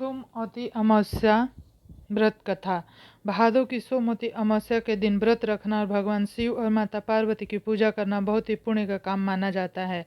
सोमवती अमावस्या व्रत कथा। भादों की सोमवती अमावस्या के दिन व्रत रखना और भगवान शिव और माता पार्वती की पूजा करना बहुत ही पुण्य का काम माना जाता है।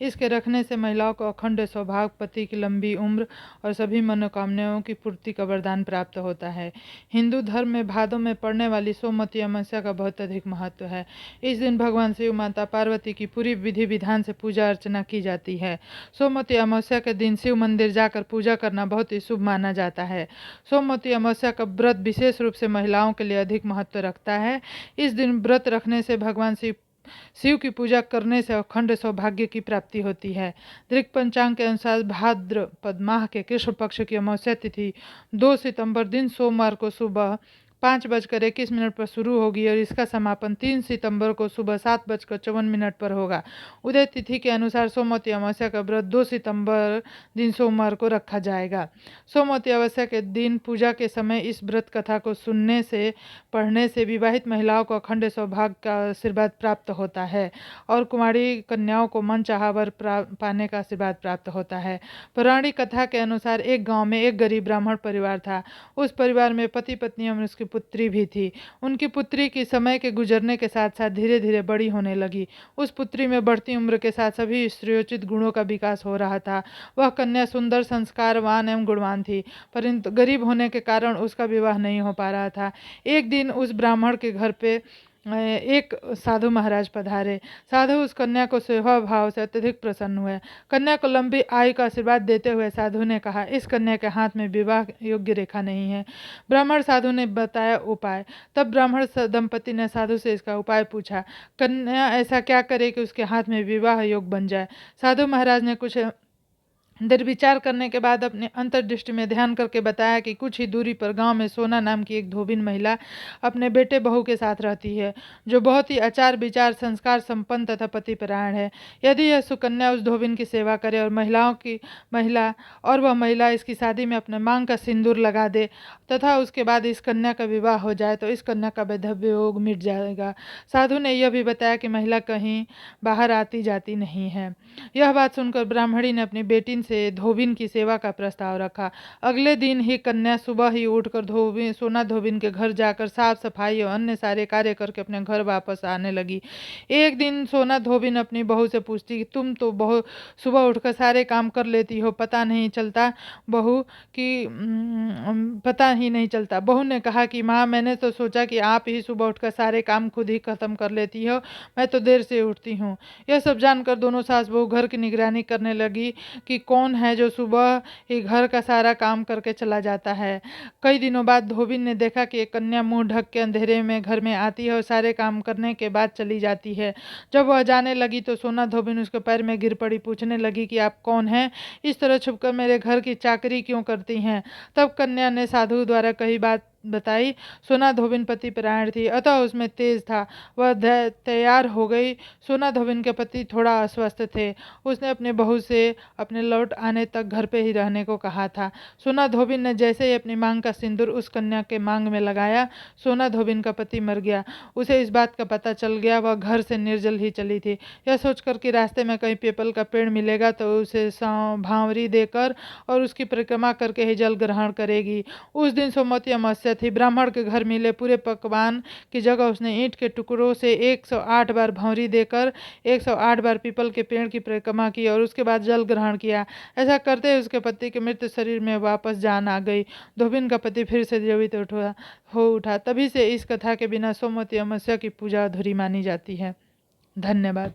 इसके रखने से महिलाओं को अखंड सौभाग्य, पति की लंबी उम्र और सभी मनोकामनाओं की पूर्ति का वरदान प्राप्त होता है। हिंदू धर्म में भादों में पड़ने वाली सोमवती अमावस्या का बहुत अधिक महत्व है। इस दिन भगवान शिव, माता पार्वती की पूरी विधि विधान से पूजा अर्चना की जाती है। सोमवती अमावस्या के दिन शिव मंदिर जाकर पूजा करना बहुत ही शुभ माना जाता है। सोमवती अमावस्या का व्रत विशेष रूप से महिलाओं के लिए अधिक महत्व रखता है। इस दिन व्रत रखने से भगवान शिव की पूजा करने से अखंड सौभाग्य की प्राप्ति होती है। दृक पंचांग के अनुसार भाद्रपद माह के कृष्ण पक्ष की अमावस्या तिथि 2 सितंबर दिन सोमवार को सुबह 5:21 पर शुरू होगी और इसका समापन 3 सितंबर को सुबह 7:54 पर होगा। उदय तिथि के अनुसार सोमवती अमावस्या का व्रत 2 सितंबर दिन सोमवार को रखा जाएगा। सोमवती अमावस्या के दिन पूजा के समय इस व्रत कथा को सुनने से, पढ़ने से विवाहित महिलाओं को अखंड सौभाग्य का आशीर्वाद प्राप्त होता है और कुंवारी कन्याओं को मनचाहा वर पाने का आशीर्वाद प्राप्त होता है। पौराणिक कथा के अनुसार एक गाँव में एक गरीब ब्राह्मण परिवार था। उस परिवार में पति पत्नी और उसकी पुत्री भी थी। उनकी पुत्री की समय के गुजरने के साथ साथ धीरे धीरे बड़ी होने लगी। उस पुत्री में बढ़ती उम्र के साथ सभी स्त्रियोचित गुणों का विकास हो रहा था। वह कन्या सुंदर, संस्कारवान एवं गुणवान थी, परंतु गरीब होने के कारण उसका विवाह नहीं हो पा रहा था। एक दिन उस ब्राह्मण के घर पे एक साधु महाराज पधारे। साधु उस कन्या को सेवा भाव से अत्यधिक प्रसन्न हुए। कन्या को लंबी आयु का आशीर्वाद देते हुए साधु ने कहा, इस कन्या के हाथ में विवाह योग्य रेखा नहीं है। ब्राह्मण साधु ने बताया उपाय। तब ब्राह्मण दंपति ने साधु से इसका उपाय पूछा। कन्या ऐसा क्या करे कि उसके हाथ में विवाह योग बन जाए। साधु महाराज ने कुछ देर विचार करने के बाद अपने अंतर्दृष्टि में ध्यान करके बताया कि कुछ ही दूरी पर गांव में सोना नाम की एक धोबिन महिला अपने बेटे बहू के साथ रहती है, जो बहुत ही आचार विचार, संस्कार संपन्न तथा पतिपरायण है। यदि यह सुकन्या उस धोबिन की सेवा करे और वह महिला इसकी शादी में अपने मांग का सिंदूर लगा दे तथा उसके बाद इस कन्या का विवाह हो जाए तो इस कन्या का वैधव्य योग मिट जाएगा। साधु ने यह भी बताया कि महिला कहीं बाहर आती जाती नहीं है। यह बात सुनकर ब्राह्मणी ने अपनी बेटी से धोबिन की सेवा का प्रस्ताव रखा। अगले दिन ही कन्या सुबह ही उठकर सोना धोबिन के घर जाकर साफ सफाई और अन्य सारे कार्य करके अपने घर वापस आने लगी। एक दिन सोना धोबिन अपनी बहू से पूछती कि तुम तो बहुत सुबह उठकर सारे काम कर लेती हो, पता ही नहीं चलता। बहू ने कहा कि माँ, मैंने तो सोचा कि आप ही सुबह उठकर सारे काम खुद ही खत्म कर लेती हो, मैं तो देर से उठती हूँ। यह सब जानकर दोनों सास बहू घर की निगरानी करने लगी कि कौन है जो सुबह ही घर का सारा काम करके चला जाता है। कई दिनों बाद धोबिन ने देखा कि एक कन्या मुंह ढक के अंधेरे में घर में आती है और सारे काम करने के बाद चली जाती है। जब वह जाने लगी तो सोना धोबिन उसके पैर में गिर पड़ी, पूछने लगी कि आप कौन हैं, इस तरह छुपकर मेरे घर की चाकरी क्यों करती हैं। तब कन्या ने साधु द्वारा कही बात बताई। सोना धोबिन पति परायण थी, अतः उसमें तेज था। वह तैयार हो गई। सोना धोबिन के पति थोड़ा अस्वस्थ थे। उसने अपने बहू से अपने लौट आने तक घर पे ही रहने को कहा था। सोना धोबिन ने जैसे ही अपनी मांग का सिंदूर उस कन्या के मांग में लगाया, सोना धोबिन का पति मर गया। उसे इस बात का पता चल गया। वह घर से निर्जल ही चली थी। यह सोचकर कि रास्ते में कहीं पीपल का पेड़ मिलेगा तो उसे भांवरी देकर और उसकी परिक्रमा करके ही जल ग्रहण करेगी। उस दिन सोमवती अमावस्या थी। ब्राह्मण के घर मिले पूरे पकवान की जगह उसने ईंट के टुकड़ों से 108 बार भंवरी देकर 108 बार पीपल के पेड़ की परिक्रमा की और उसके बाद जल ग्रहण किया। ऐसा करते ही उसके पति के मृत शरीर में वापस जान आ गई। धोबिन का पति फिर से जीवित हो उठा। तभी से इस कथा के बिना सोमवती अमावस्या की पूजा अधूरी मानी जाती है। धन्यवाद।